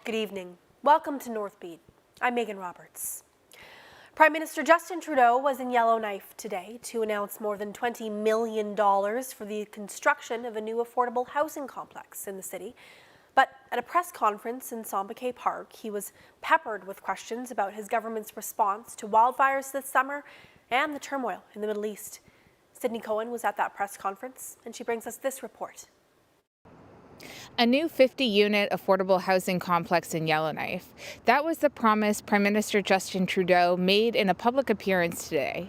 Good evening. Welcome to Northbeat. I'm Megan Roberts. Prime Minister Justin Trudeau was in Yellowknife today to announce more than $20 million for the construction of a new affordable housing complex in the city. But at a press conference in Sombiquet Park, he was peppered with questions about his government's response to wildfires this summer and the turmoil in the Middle East. Sydney Cohen was at that press conference, and she brings us this report. A new 50-unit affordable housing complex in Yellowknife. That was the promise Prime Minister Justin Trudeau made in a public appearance today.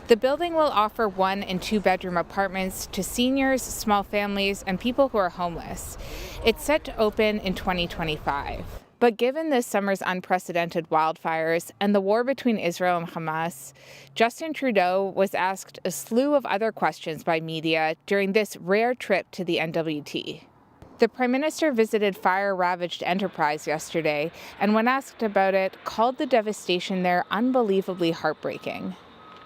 The building will offer 1- and 2-bedroom apartments to seniors, small families, and people who are homeless. It's set to open in 2025. But given this summer's unprecedented wildfires and the war between Israel and Hamas, Justin Trudeau was asked a slew of other questions by media during this rare trip to the NWT. The Prime Minister visited fire-ravaged Enterprise yesterday, and when asked about it, called the devastation there unbelievably heartbreaking.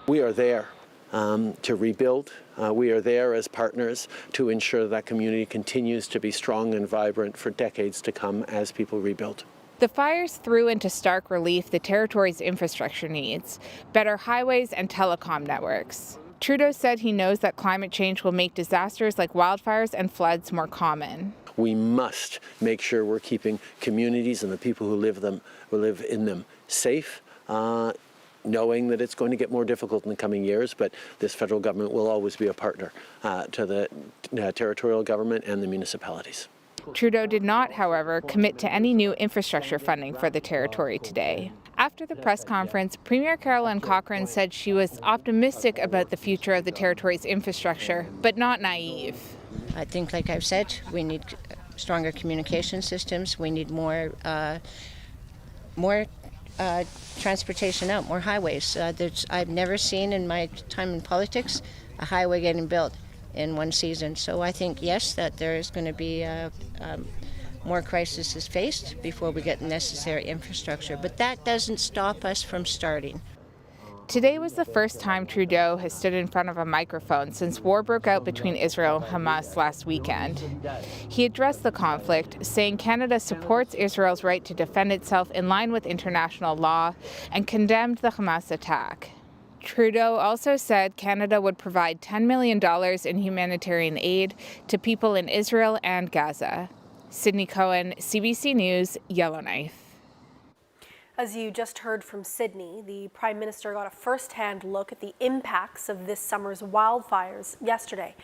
We are there to rebuild. We are there as partners to ensure that community continues to be strong and vibrant for decades to come as people rebuild. The fires threw into stark relief the territory's infrastructure needs, better highways and telecom networks. Trudeau said he knows that climate change will make disasters like wildfires and floods more common. We must make sure we're keeping communities and the people who live in them safe, knowing that it's going to get more difficult in the coming years, but this federal government will always be a partner to the territorial government and the municipalities. Trudeau did not, however, commit to any new infrastructure funding for the territory today. After the press conference, Premier Carolyn Cochrane said she was optimistic about the future of the territory's infrastructure, but not naive. I think, like I've said, we need stronger communication systems. We need more transportation out, more highways. I've never seen in my time in politics a highway getting built in one season. So I think, yes, that there is going to be more crises faced before we get the necessary infrastructure. But that doesn't stop us from starting. Today was the first time Trudeau has stood in front of a microphone since war broke out between Israel and Hamas last weekend. He addressed the conflict, saying Canada supports Israel's right to defend itself in line with international law, and condemned the Hamas attack. Trudeau also said Canada would provide $10 million in humanitarian aid to people in Israel and Gaza. Sydney Cohen, CBC News, Yellowknife. As you just heard from Sydney, the Prime Minister got a first-hand look at the impacts of this summer's wildfires yesterday.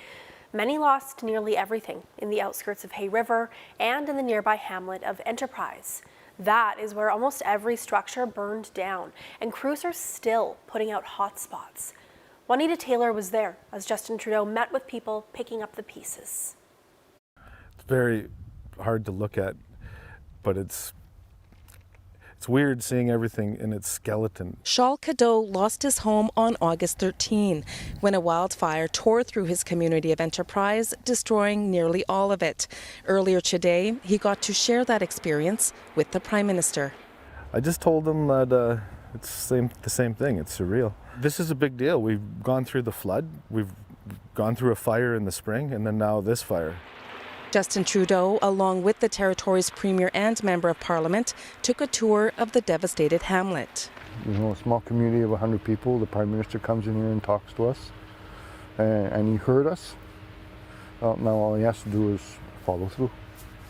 Many lost nearly everything in the outskirts of Hay River and in the nearby hamlet of Enterprise. That is where almost every structure burned down, and crews are still putting out hot spots. Juanita Taylor was there as Justin Trudeau met with people picking up the pieces. It's very hard to look at, but it's weird seeing everything in its skeleton. Charles Cadeau lost his home on August 13 when a wildfire tore through his community of Enterprise, destroying nearly all of it. Earlier today, he got to share that experience with the Prime Minister. I just told him that it's the same thing. It's surreal. This is a big deal. We've gone through the flood, we've gone through a fire in the spring, and then now this fire. Justin Trudeau, along with the territory's Premier and Member of Parliament, took a tour of the devastated hamlet. A small community of 100 people. The Prime Minister comes in here and talks to us, and he heard us. Now all he has to do is follow through.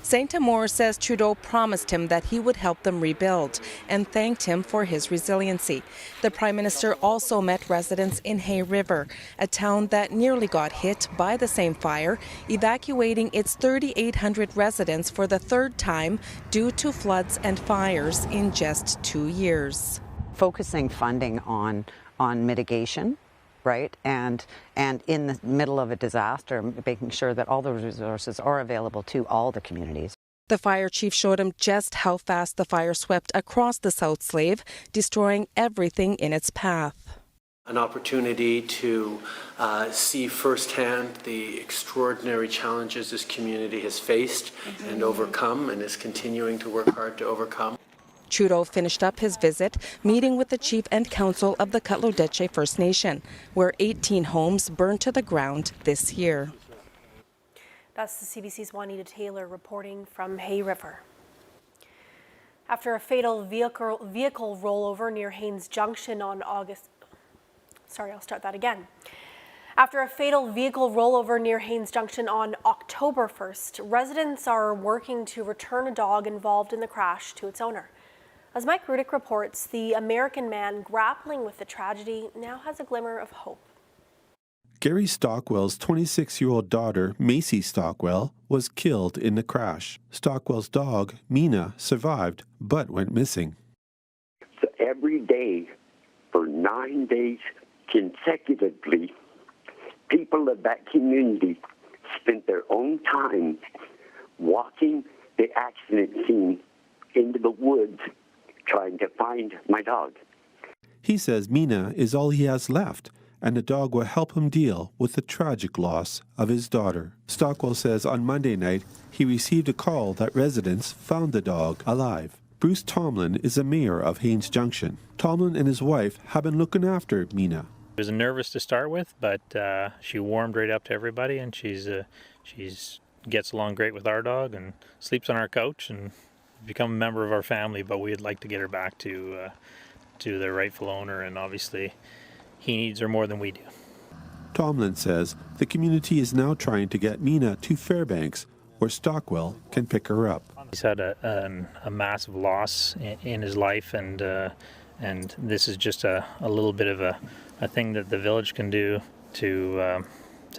St. Amour says Trudeau promised him that he would help them rebuild and thanked him for his resiliency. The Prime Minister also met residents in Hay River, a town that nearly got hit by the same fire, evacuating its 3,800 residents for the third time due to floods and fires in just 2 years. Focusing funding on mitigation, right, and in the middle of a disaster, making sure that all those resources are available to all the communities. The fire chief showed him just how fast the fire swept across the South Slave, destroying everything in its path. An opportunity to see firsthand the extraordinary challenges this community has faced and overcome and is continuing to work hard to overcome. Trudeau finished up his visit, meeting with the chief and council of the Cutlo-Deche First Nation, where 18 homes burned to the ground this year. That's the CBC's Juanita Taylor reporting from Hay River. After a fatal vehicle rollover near Haines Junction on After a fatal vehicle rollover near Haines Junction on October 1st, residents are working to return a dog involved in the crash to its owner. As Mike Rudick reports, the American man grappling with the tragedy now has a glimmer of hope. Gary Stockwell's 26-year-old daughter, Macy Stockwell, was killed in the crash. Stockwell's dog, Mina, survived but went missing. So every day for 9 days consecutively, people of that community spent their own time walking the accident scene into the woods trying to find my dog. He says Mina is all he has left, and the dog will help him deal with the tragic loss of his daughter. Stockwell says on Monday night he received a call that residents found the dog alive. Bruce Tomlin is the mayor of Haines Junction. Tomlin and his wife have been looking after Mina. She was nervous to start with, but she warmed right up to everybody, and she's gets along great with our dog and sleeps on our couch and become a member of our family. But we'd like to get her back to the rightful owner, and obviously he needs her more than we do. Tomlin says the community is now trying to get Mina to Fairbanks, where Stockwell can pick her up. He's had a massive loss in his life, and this is just a little bit of a thing that the village can do to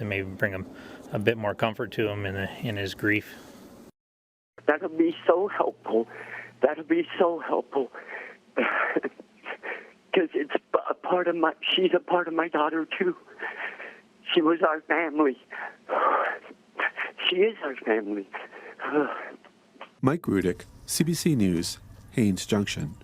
maybe bring him a bit more comfort to him in his grief. That'll be so helpful. That'll be so helpful. Because it's a part of she's a part of my daughter too. She was our family. She is our family. Mike Rudick, CBC News, Haines Junction.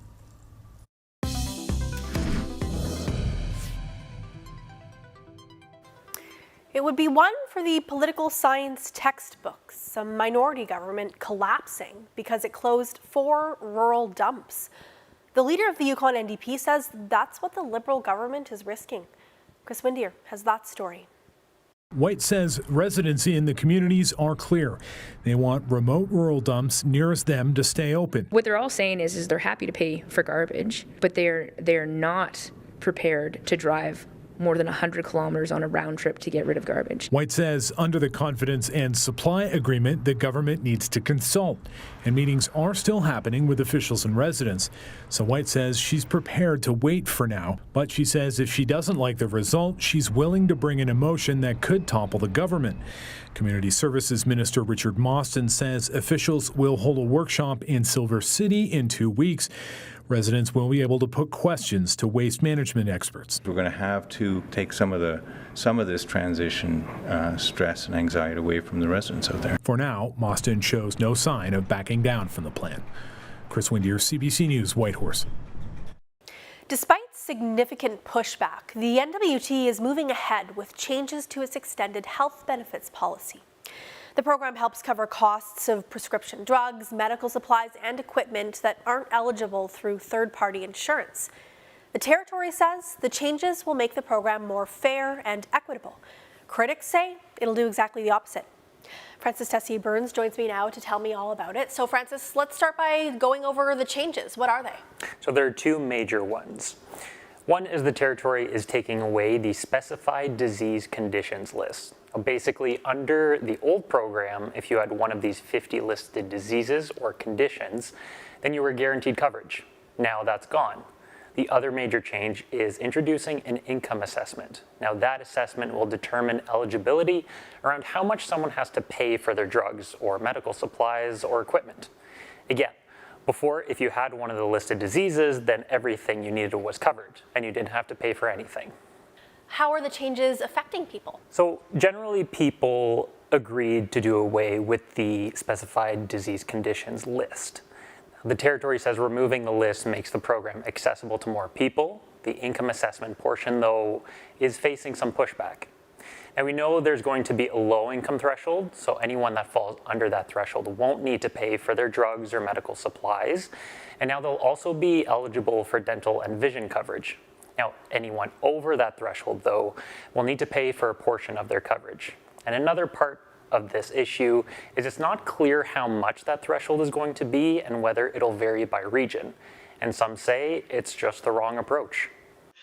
It would be one for the political science textbooks, a minority government collapsing because it closed 4 rural dumps. The leader of the Yukon NDP says that's what the Liberal government is risking. Chris Windier has that story. White says residents in the communities are clear. They want remote rural dumps nearest them to stay open. What they're all saying is they're happy to pay for garbage, but they're not prepared to drive more than 100 kilometers on a round trip to get rid of garbage. White says under the confidence and supply agreement, the government needs to consult, and meetings are still happening with officials and residents. So White says she's prepared to wait for now, but she says if she doesn't like the result, she's willing to bring in a motion that could topple the government. Community Services Minister Richard Mostyn says officials will hold a workshop in Silver City in 2 weeks. Residents will be able to put questions to waste management experts. We're going to have to take some of this transition stress and anxiety away from the residents out there. For now, Mostyn shows no sign of backing down from the plan. Chris Windier, CBC News, Whitehorse. Despite significant pushback, the NWT is moving ahead with changes to its extended health benefits policy. The program helps cover costs of prescription drugs, medical supplies, and equipment that aren't eligible through third-party insurance. The Territory says the changes will make the program more fair and equitable. Critics say it'll do exactly the opposite. Frances Tessie Burns joins me now to tell me all about it. So Frances, let's start by going over the changes. What are they? So there are 2 major ones. One is the Territory is taking away the specified disease conditions list. Basically, under the old program, if you had one of these 50 listed diseases or conditions, then you were guaranteed coverage. Now that's gone. The other major change is introducing an income assessment. Now that assessment will determine eligibility around how much someone has to pay for their drugs or medical supplies or equipment. Again, before, if you had one of the listed diseases, then everything you needed was covered and you didn't have to pay for anything. How are the changes affecting people? So generally people agreed to do away with the specified disease conditions list. The Territory says removing the list makes the program accessible to more people. The income assessment portion, though, is facing some pushback. Now we know there's going to be a low income threshold, so anyone that falls under that threshold won't need to pay for their drugs or medical supplies. And now they'll also be eligible for dental and vision coverage. Now, anyone over that threshold, though, will need to pay for a portion of their coverage. And another part of this issue is it's not clear how much that threshold is going to be and whether it'll vary by region. And some say it's just the wrong approach.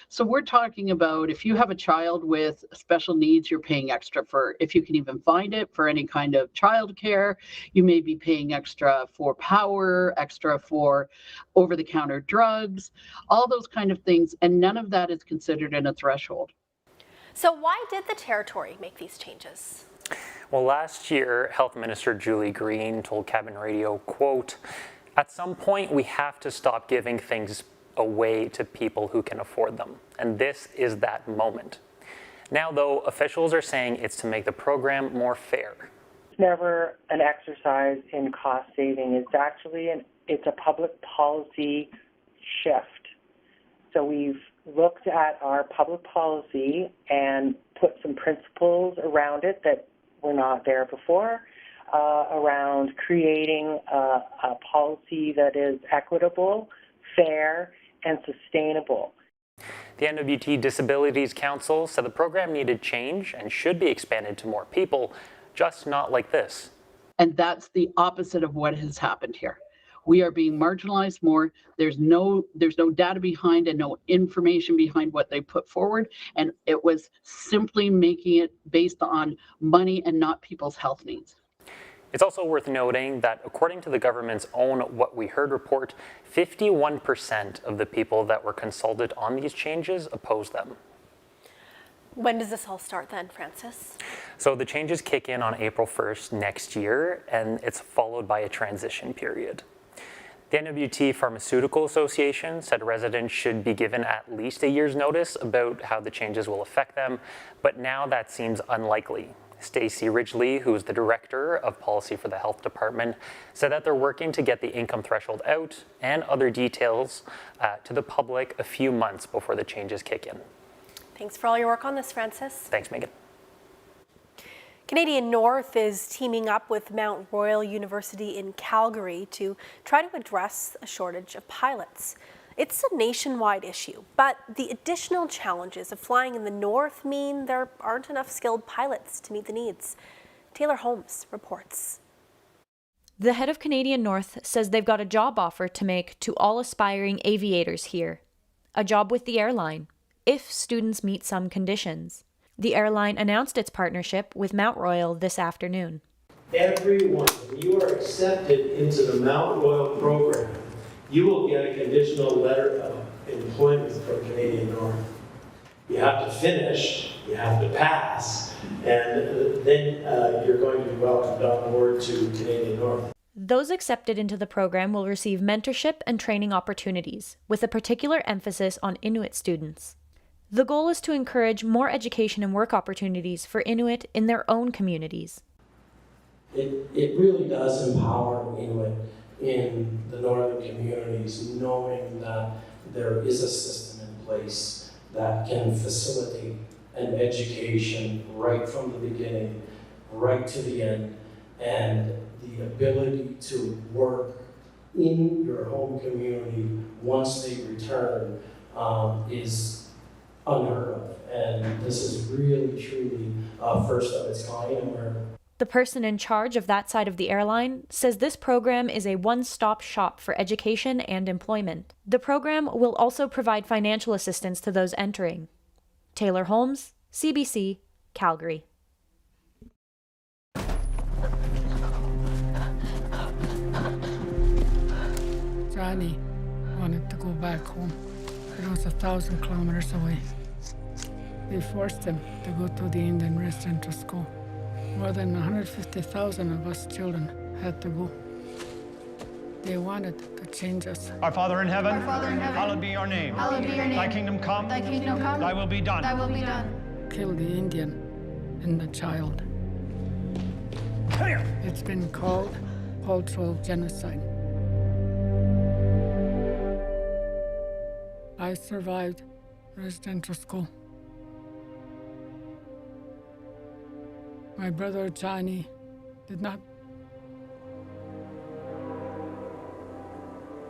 So we're talking about if you have a child with special needs, you're paying extra for, if you can even find it, for any kind of childcare. You may be paying extra for power, extra for over-the-counter drugs, all those kind of things, and none of that is considered in a threshold. So why did the territory make these changes? Well, last year, Health Minister Julie Green told Cabin Radio, quote, "At some point, we have to stop giving things away to people who can afford them. And this is that moment." Now, though, officials are saying it's to make the program more fair. It's never an exercise in cost saving. It's actually it's a public policy shift. So we've looked at our public policy and put some principles around it that were not there before, around creating a policy that is equitable, fair, and sustainable. The NWT Disabilities Council said the program needed change and should be expanded to more people, just not like this. And that's the opposite of what has happened here. We are being marginalized more. There's no data behind and no information behind what they put forward. And it was simply making it based on money and not people's health needs. It's also worth noting that according to the government's own What We Heard report, 51% of the people that were consulted on these changes opposed them. When does this all start then, Francis? So the changes kick in on April 1st next year, and it's followed by a transition period. The NWT Pharmaceutical Association said residents should be given at least a year's notice about how the changes will affect them, but now that seems unlikely. Stacey Ridgely, who is the director of policy for the health department, said that they're working to get the income threshold out and other details to the public a few months before the changes kick in. Thanks for all your work on this, Francis. Thanks, Megan. Canadian North is teaming up with Mount Royal University in Calgary to try to address a shortage of pilots. It's a nationwide issue, but the additional challenges of flying in the north mean there aren't enough skilled pilots to meet the needs. Taylor Holmes reports. The head of Canadian North says they've got a job offer to make to all aspiring aviators here. A job with the airline, if students meet some conditions. The airline announced its partnership with Mount Royal this afternoon. Everyone, when you are accepted into the Mount Royal program, you will get a conditional letter of employment from Canadian North. You have to finish, you have to pass, and then you're going to be welcomed on board to Canadian North. Those accepted into the program will receive mentorship and training opportunities, with a particular emphasis on Inuit students. The goal is to encourage more education and work opportunities for Inuit in their own communities. It really does empower Inuit in the northern communities, knowing that there is a system in place that can facilitate an education right from the beginning, right to the end, and the ability to work in your home community once they return is unheard of. And this is really, truly first of its kind. And the person in charge of that side of the airline says this program is a one-stop shop for education and employment. The program will also provide financial assistance to those entering. Taylor Holmes, CBC, Calgary. Johnny wanted to go back home. It was 1,000 kilometers away. They forced him to go to the Indian residential school. More than 150,000 of us children had to go. They wanted to change us. Our Father in heaven, hallowed be your name. Hallowed be your name. Thy kingdom come, Thy kingdom come, thy will be done. Thy will be done. Kill the Indian and the child. It's been called cultural genocide. I survived residential school. My brother Johnny did not.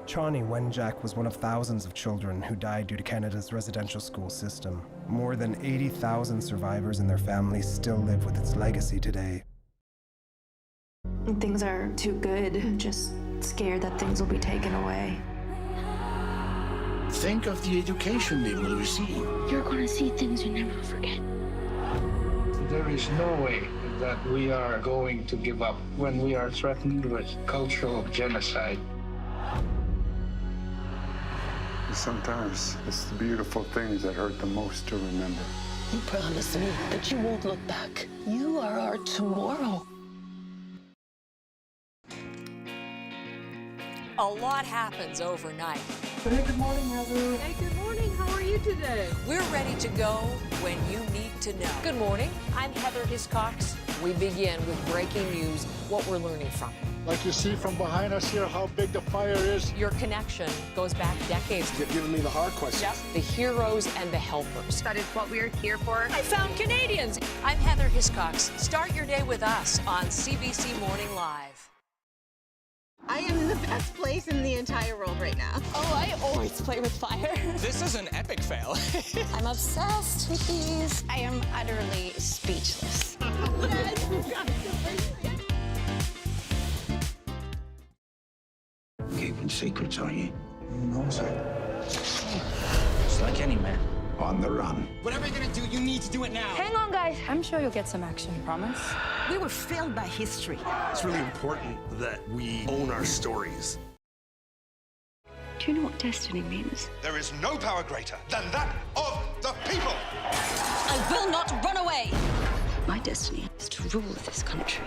Chani Wenjack was one of thousands of children who died due to Canada's residential school system. More than 80,000 survivors and their families still live with its legacy today. Things are too good. I'm just scared that things will be taken away. Think of the education they will receive. You're going to see things you never forget. There is no way that we are going to give up when we are threatened with cultural genocide. Sometimes it's the beautiful things that hurt the most to remember. You promise me that you won't look back. You are our tomorrow. A lot happens overnight. Hey, good morning, Heather. Hey, good morning. How are you today? We're ready to go when you need to know. Good morning. I'm Heather Hiscox. We begin with breaking news, what we're learning from it. Like you see from behind us here, how big the fire is. Your connection goes back decades. You're giving me the hard questions. Yep. The heroes and the helpers. That is what we are here for. I found Canadians. I'm Heather Hiscox. Start your day with us on CBC Morning Live. I am in the best place in the entire world right now. Oh, I always play with fire. This is an epic fail. I'm obsessed with these. I am utterly speechless. Keeping secrets, are you? No, sir. Just like any man. On the run. Whatever you're gonna do, you need to do it now. Hang on, guys. I'm sure you'll get some action, promise? We were failed by history. It's really important that we own our stories. Do you know what destiny means? There is no power greater than that of the people. I will not run away. My destiny is to rule this country.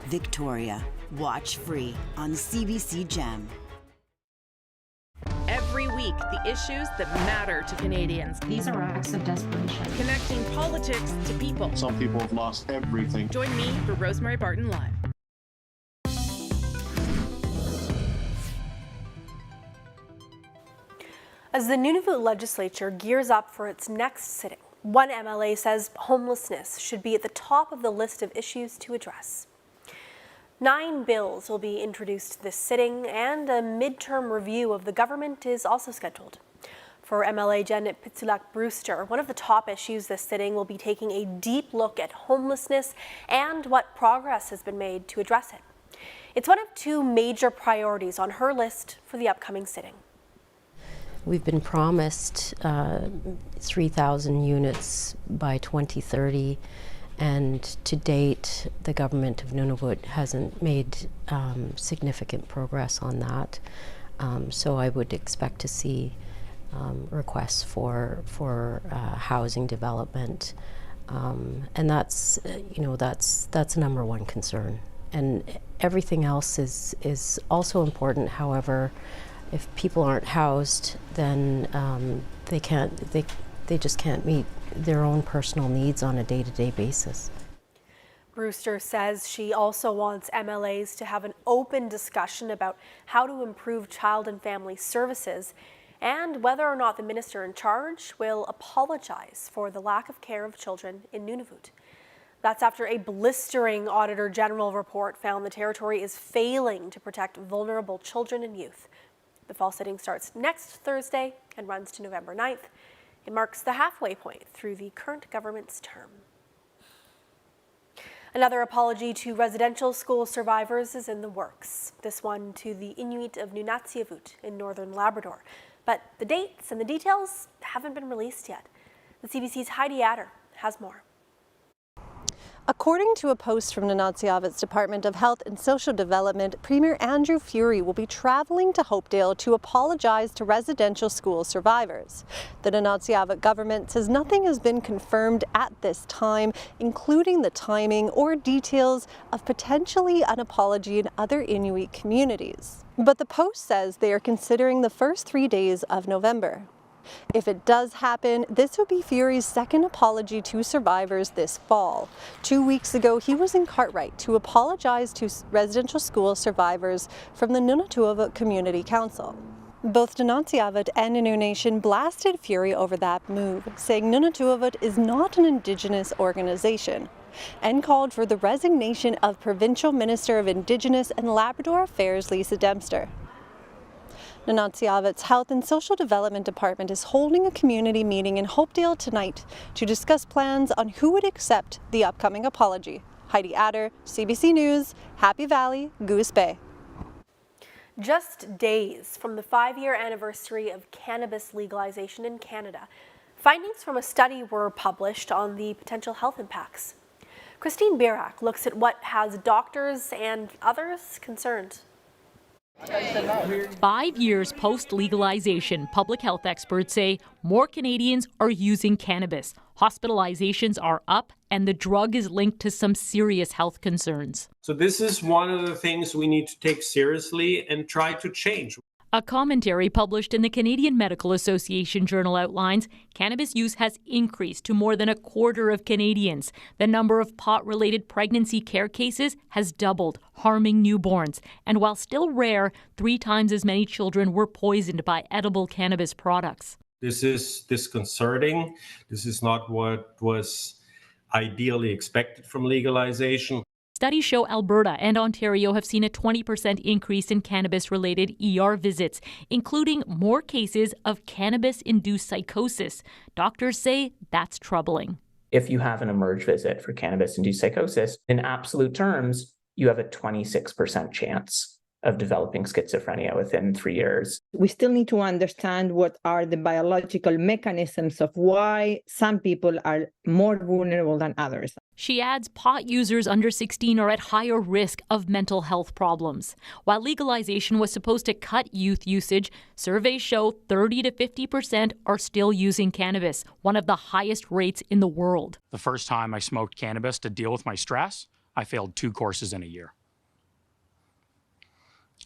Victoria. Watch free on CBC Gem. Every week, the issues that matter to Canadians. These are acts of desperation. Connecting politics to people. Some people have lost everything. Join me for Rosemary Barton Live. As the Nunavut legislature gears up for its next sitting, one MLA says homelessness should be at the top of the list of issues to address. 9 bills will be introduced this sitting, and a midterm review of the government is also scheduled. For MLA Janet Pitsulak-Brewster, one of the top issues this sitting will be taking a deep look at homelessness and what progress has been made to address it. It's one of 2 major priorities on her list for the upcoming sitting. We've been promised 3,000 units by 2030. And to date, the government of Nunavut hasn't made significant progress on that. So I would expect to see requests for housing development, and that's that's number one concern. And everything else is also important. However, if people aren't housed, then they just can't meet their own personal needs on a day-to-day basis. Brewster says she also wants MLAs to have an open discussion about how to improve child and family services and whether or not the minister in charge will apologize for the lack of care of children in Nunavut. That's after a blistering Auditor General report found the territory is failing to protect vulnerable children and youth. The fall sitting starts next Thursday and runs to November 9th. It marks the halfway point through the current government's term. Another apology to residential school survivors is in the works. This one to the Inuit of Nunatsiavut in northern Labrador. But the dates and the details haven't been released yet. The CBC's Heidi Adder has more. According to a post from Nunatsiavut's Department of Health and Social Development, Premier Andrew Furey will be traveling to Hopedale to apologize to residential school survivors. The Nunatsiavut government says nothing has been confirmed at this time, including the timing or details of potentially an apology in other Inuit communities. But the post says they are considering the first 3 days of November. If it does happen, this would be Furey's second apology to survivors this fall. 2 weeks ago, he was in Cartwright to apologize to residential school survivors from the Nunatsiavut Community Council. Both Nunatsiavut and Innu Nation blasted Furey over that move, saying Nunatsiavut is not an Indigenous organization, and called for the resignation of Provincial Minister of Indigenous and Labrador Affairs Lisa Dempster. Nunatsiavut's Health and Social Development Department is holding a community meeting in Hopedale tonight to discuss plans on who would accept the upcoming apology. Heidi Adder, CBC News, Happy Valley, Goose Bay. Just days from the 5-year anniversary of cannabis legalization in Canada, findings from a study were published on the potential health impacts. Christine Birak looks at what has doctors and others concerned. 5 years post-legalization, public health experts say more Canadians are using cannabis. Hospitalizations are up, and the drug is linked to some serious health concerns. So this is one of the things we need to take seriously and try to change. A commentary published in the Canadian Medical Association journal outlines cannabis use has increased to more than a quarter of Canadians. The number of pot-related pregnancy care cases has doubled, harming newborns. And while still rare, 3 times as many children were poisoned by edible cannabis products. This is disconcerting. This is not what was ideally expected from legalization. Studies show Alberta and Ontario have seen a 20% increase in cannabis-related ER visits, including more cases of cannabis-induced psychosis. Doctors say that's troubling. If you have an emerge visit for cannabis-induced psychosis, in absolute terms, you have a 26% chance of developing schizophrenia within 3 years. We still need to understand what are the biological mechanisms of why some people are more vulnerable than others. She adds pot users under 16 are at higher risk of mental health problems. While legalization was supposed to cut youth usage, surveys show 30 to 50% are still using cannabis, one of the highest rates in the world. The first time I smoked cannabis to deal with my stress, I failed 2 courses in a year.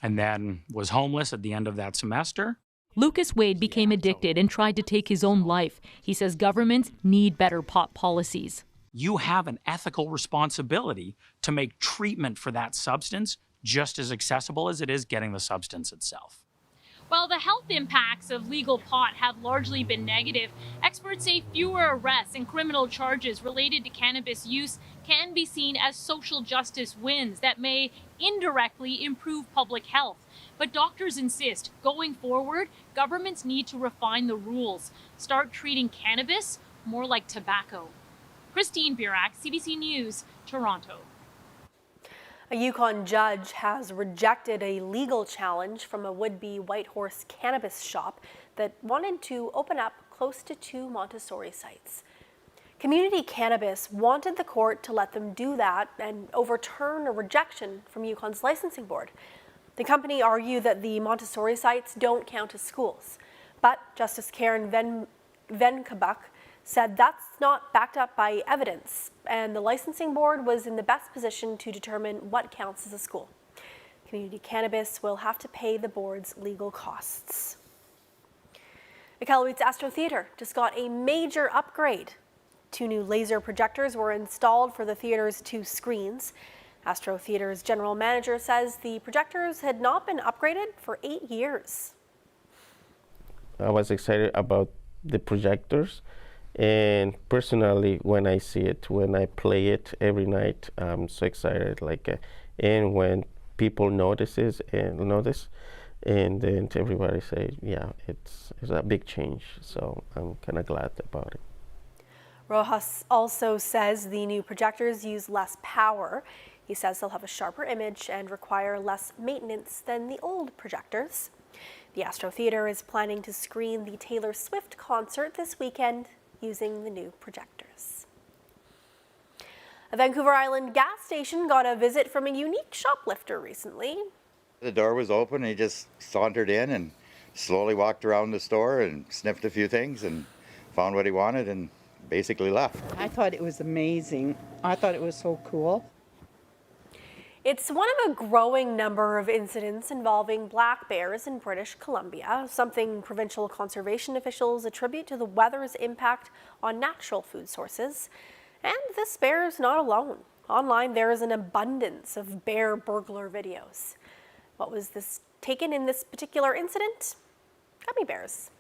And then was homeless at the end of that semester. Lucas Wade became addicted and tried to take his own life. He says governments need better pot policies. You have an ethical responsibility to make treatment for that substance just as accessible as it is getting the substance itself. While the health impacts of legal pot have largely been negative, experts say fewer arrests and criminal charges related to cannabis use can be seen as social justice wins that may indirectly improve public health. But doctors insist, going forward, governments need to refine the rules, start treating cannabis more like tobacco. Christine Birak, CBC News, Toronto. A Yukon judge has rejected a legal challenge from a would-be Whitehorse cannabis shop that wanted to open up close to 2 Montessori sites. Community Cannabis wanted the court to let them do that and overturn a rejection from Yukon's licensing board. The company argued that the Montessori sites don't count as schools, but Justice Karen Venkabuk said that's not backed up by evidence, and the licensing board was in the best position to determine what counts as a school. Community Cannabis will have to pay the board's legal costs. Iqaluit's Astro Theatre just got a major upgrade. 2 new laser projectors were installed for the theatre's 2 screens. Astro Theatre's general manager says the projectors had not been upgraded for 8 years. I was excited about the projectors. And personally, when I see it, when I play it every night, I'm so excited. And when people notice, and then everybody say, yeah, it's a big change. So I'm kind of glad about it. Rojas also says the new projectors use less power. He says they'll have a sharper image and require less maintenance than the old projectors. The Astro Theatre is planning to screen the Taylor Swift concert this weekend using the new projectors. A Vancouver Island gas station got a visit from a unique shoplifter recently. The door was open and he just sauntered in and slowly walked around the store and sniffed a few things and found what he wanted and basically left. I thought it was amazing. I thought it was so cool. It's one of a growing number of incidents involving black bears in British Columbia, something provincial conservation officials attribute to the weather's impact on natural food sources. And this bear is not alone. Online, there is an abundance of bear burglar videos. What was this taken in this particular incident? Gummy bears.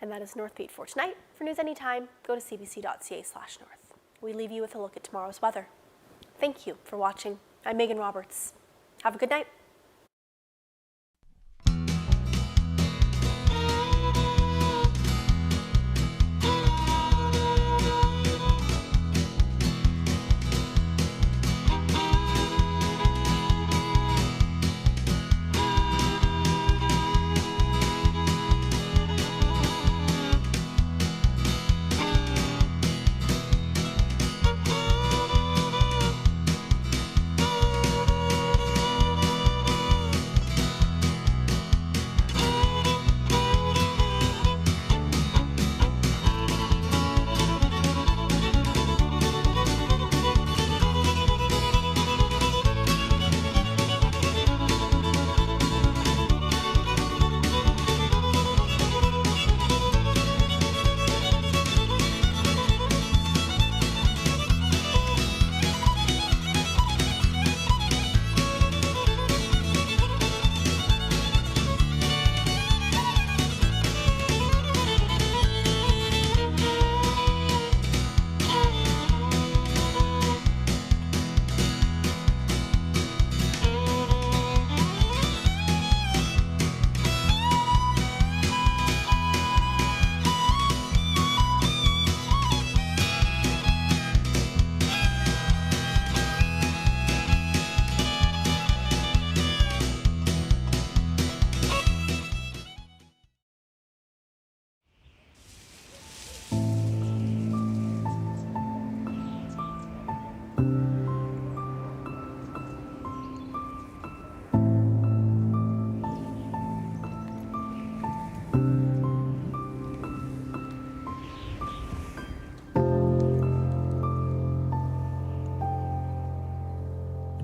And that is Northbeat for tonight. For news anytime, go to cbc.ca/north. We leave you with a look at tomorrow's weather. Thank you for watching. I'm Megan Roberts. Have a good night.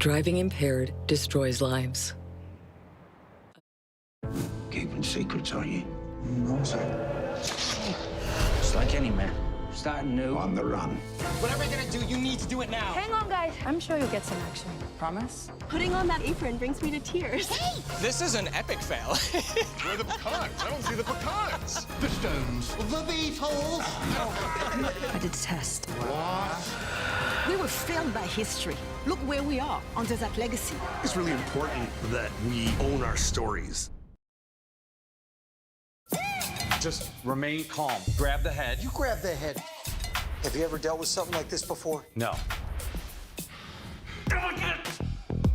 Driving impaired destroys lives. Keeping secrets, are you? No, sir. Just like any man. Starting new. On the run. Whatever you're gonna do, you need to do it now. Hang on, guys. I'm sure you'll get some action. Promise? Putting on that apron brings me to tears. Hey! This is an epic fail. Where are the pecans? I don't see the pecans. The stones. The Beatles. I detest. What? We were failed by history. Look where we are, under that legacy. It's really important that we own our stories. Just remain calm. Grab the head. You grab the head. Have you ever dealt with something like this before? No.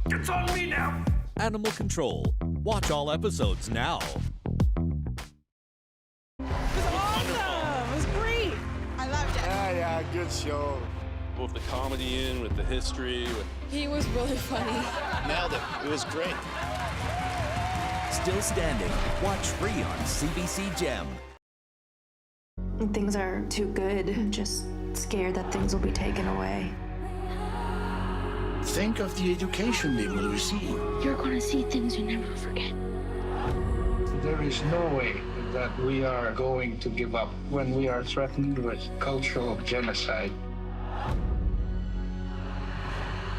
It's on me now. Animal Control. Watch all episodes now. It was awesome. It was great. I loved it. Yeah, good show. Both the comedy in with the history. He was really funny. Nailed it. It was great. Still Standing. Watch free on CBC Gem. Things are too good. I'm just scared that things will be taken away. Think of the education they will receive. You're gonna see things you never forget. There is no way that we are going to give up when we are threatened with cultural genocide.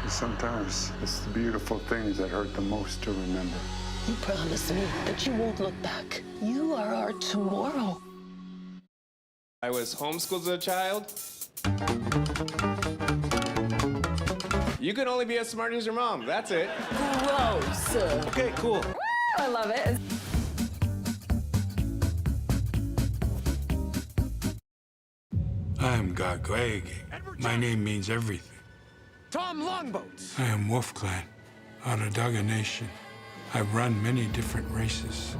Sometimes it's the beautiful things that hurt the most to remember. You promised me that you won't look back. You are our tomorrow. I was homeschooled as a child. You can only be as smart as your mom. That's it. Gross. Okay, cool. I love it. I am Gagwege. My name means everything. Tom Longboats. I am Wolf Clan, Onondaga Nation. I've run many different races.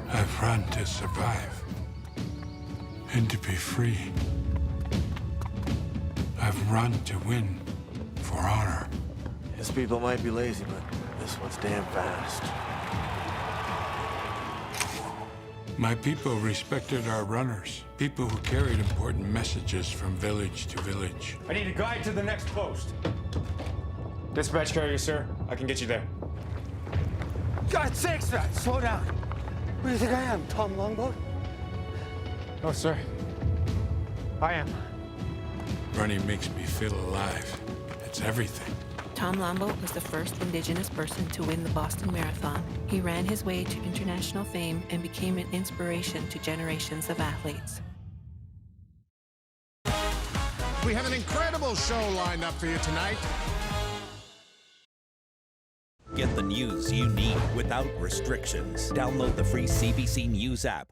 I've run to survive and to be free. I've run to win for honor. His people might be lazy, but this one's damn fast. My people respected our runners, people who carried important messages from village to village. I need a guide to the next post. Dispatch carrier, sir. I can get you there. God's sakes, man, slow down. Who do you think I am, Tom Longboat? No, sir. I am. Running makes me feel alive. It's everything. Tom Longboat was the first Indigenous person to win the Boston Marathon. He ran his way to international fame and became an inspiration to generations of athletes. We have an incredible show lined up for you tonight. Get the news you need without restrictions. Download the free CBC News app